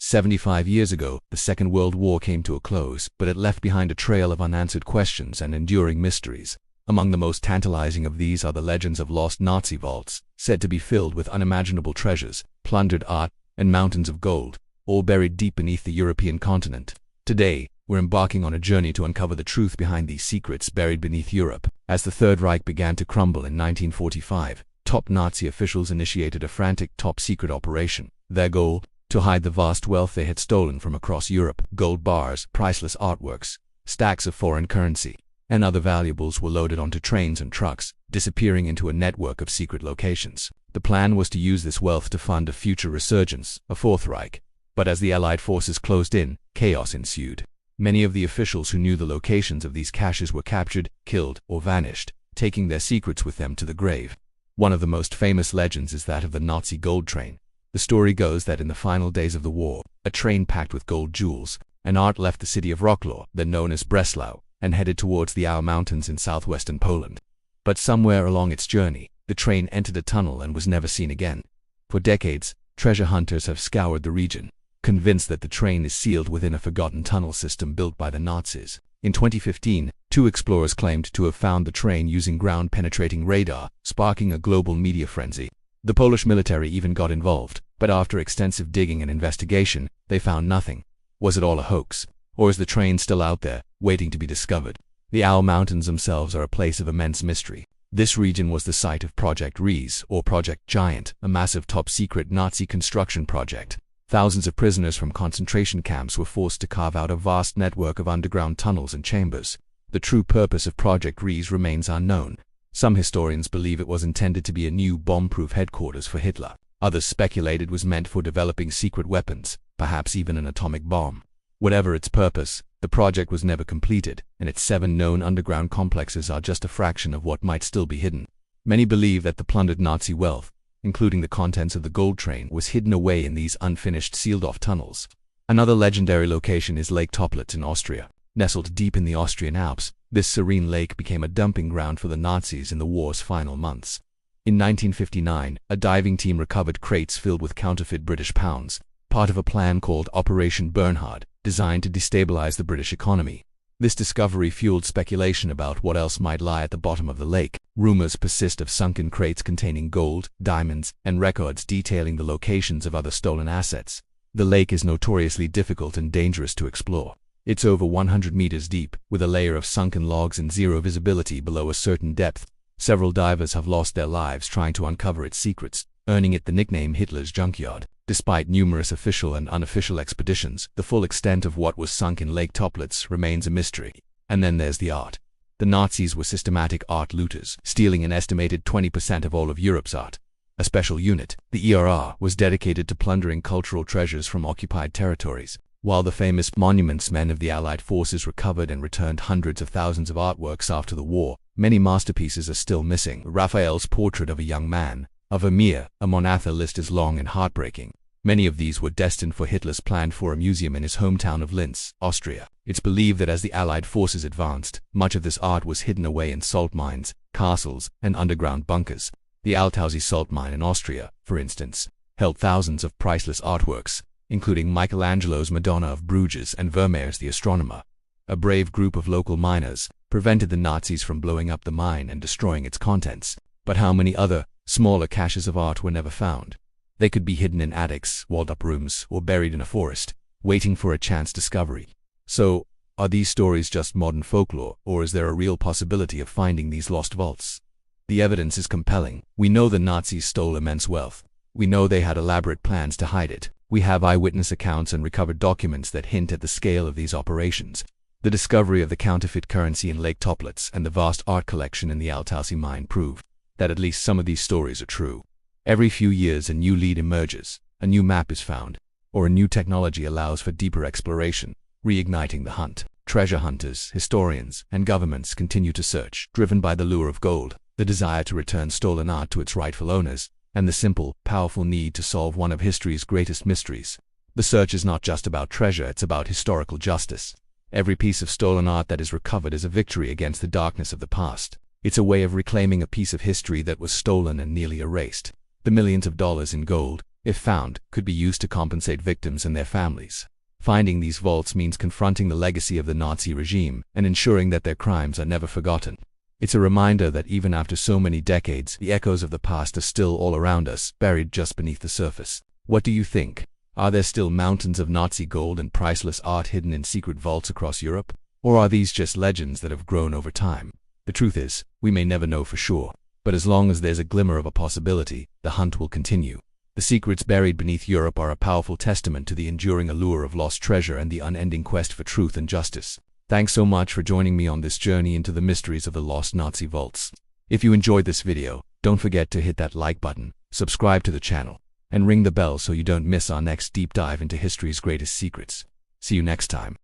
75 years ago, the Second World War came to a close, but it left behind a trail of unanswered questions and enduring mysteries. Among the most tantalizing of these are the legends of lost Nazi vaults, said to be filled with unimaginable treasures, plundered art, and mountains of gold, all buried deep beneath the European continent. Today, we're embarking on a journey to uncover the truth behind these secrets buried beneath Europe. As the Third Reich began to crumble in 1945, top Nazi officials initiated a frantic top-secret operation. Their goal? To hide the vast wealth they had stolen from across Europe. Gold bars, priceless artworks, stacks of foreign currency, and other valuables were loaded onto trains and trucks, disappearing into a network of secret locations. The plan was to use this wealth to fund a future resurgence, a Fourth Reich. But as the Allied forces closed in, chaos ensued. Many of the officials who knew the locations of these caches were captured, killed, or vanished, taking their secrets with them to the grave. One of the most famous legends is that of the Nazi gold train. The story goes that in the final days of the war, a train packed with gold jewels and art left the city of Wrocław, then known as Breslau, and headed towards the Our Mountains in southwestern Poland. But somewhere along its journey, the train entered a tunnel and was never seen again. For decades, treasure hunters have scoured the region, convinced that the train is sealed within a forgotten tunnel system built by the Nazis. In 2015, two explorers claimed to have found the train using ground-penetrating radar, sparking a global media frenzy. The Polish military even got involved, but after extensive digging and investigation, they found nothing. Was it all a hoax? Or is the train still out there, waiting to be discovered? The Our Mountains themselves are a place of immense mystery. This region was the site of Project Rees, or Project Giant, a massive top-secret Nazi construction project. Thousands of prisoners from concentration camps were forced to carve out a vast network of underground tunnels and chambers. The true purpose of Project Rees remains unknown. Some historians believe it was intended to be a new bomb-proof headquarters for Hitler. Others speculate it was meant for developing secret weapons, perhaps even an atomic bomb. Whatever its purpose, the project was never completed, and its 7 known underground complexes are just a fraction of what might still be hidden. Many believe that the plundered Nazi wealth, including the contents of the gold train, was hidden away in these unfinished sealed-off tunnels. Another legendary location is Lake Toplitz in Austria. Nestled deep in the Austrian Alps, this serene lake became a dumping ground for the Nazis in the war's final months. In 1959, a diving team recovered crates filled with counterfeit British pounds, part of a plan called Operation Bernhard, designed to destabilize the British economy. This discovery fueled speculation about what else might lie at the bottom of the lake. Rumors persist of sunken crates containing gold, diamonds, and records detailing the locations of other stolen assets. The lake is notoriously difficult and dangerous to explore. It's over 100 meters deep, with a layer of sunken logs and zero visibility below a certain depth. Several divers have lost their lives trying to uncover its secrets, earning it the nickname Hitler's Junkyard. Despite numerous official and unofficial expeditions, the full extent of what was sunk in Lake Toplitz remains a mystery. And then there's the art. The Nazis were systematic art looters, stealing an estimated 20% of all of Europe's art. A special unit, the ERR, was dedicated to plundering cultural treasures from occupied territories. While the famous monuments men of the Allied forces recovered and returned hundreds of thousands of artworks after the war, many masterpieces are still missing. Raphael's portrait of a young man, of Vermeer, a Monatha list is long and heartbreaking. Many of these were destined for Hitler's plan for a museum in his hometown of Linz, Austria. It's believed that as the Allied forces advanced, much of this art was hidden away in salt mines, castles, and underground bunkers. The Altaussee salt mine in Austria, for instance, held thousands of priceless artworks, including Michelangelo's Madonna of Bruges and Vermeer's The Astronomer. A brave group of local miners prevented the Nazis from blowing up the mine and destroying its contents. But how many other, smaller caches of art were never found? They could be hidden in attics, walled-up rooms, or buried in a forest, waiting for a chance discovery. So, are these stories just modern folklore, or is there a real possibility of finding these lost vaults? The evidence is compelling. We know the Nazis stole immense wealth. We know they had elaborate plans to hide it. We have eyewitness accounts and recovered documents that hint at the scale of these operations. The discovery of the counterfeit currency in Lake Toplitz and the vast art collection in the Altaussee mine prove that at least some of these stories are true. Every few years a new lead emerges, a new map is found, or a new technology allows for deeper exploration, reigniting the hunt. Treasure hunters, historians, and governments continue to search, driven by the lure of gold, the desire to return stolen art to its rightful owners, and the simple, powerful need to solve one of history's greatest mysteries. The search is not just about treasure, it's about historical justice. Every piece of stolen art that is recovered is a victory against the darkness of the past. It's a way of reclaiming a piece of history that was stolen and nearly erased. The millions of dollars in gold, if found, could be used to compensate victims and their families. Finding these vaults means confronting the legacy of the Nazi regime and ensuring that their crimes are never forgotten. It's a reminder that even after so many decades, the echoes of the past are still all around us, buried just beneath the surface. What do you think? Are there still mountains of Nazi gold and priceless art hidden in secret vaults across Europe? Or are these just legends that have grown over time? The truth is, we may never know for sure. But as long as there's a glimmer of a possibility, the hunt will continue. The secrets buried beneath Europe are a powerful testament to the enduring allure of lost treasure and the unending quest for truth and justice. Thanks so much for joining me on this journey into the mysteries of the lost Nazi vaults. If you enjoyed this video, don't forget to hit that like button, subscribe to the channel, and ring the bell so you don't miss our next deep dive into history's greatest secrets. See you next time.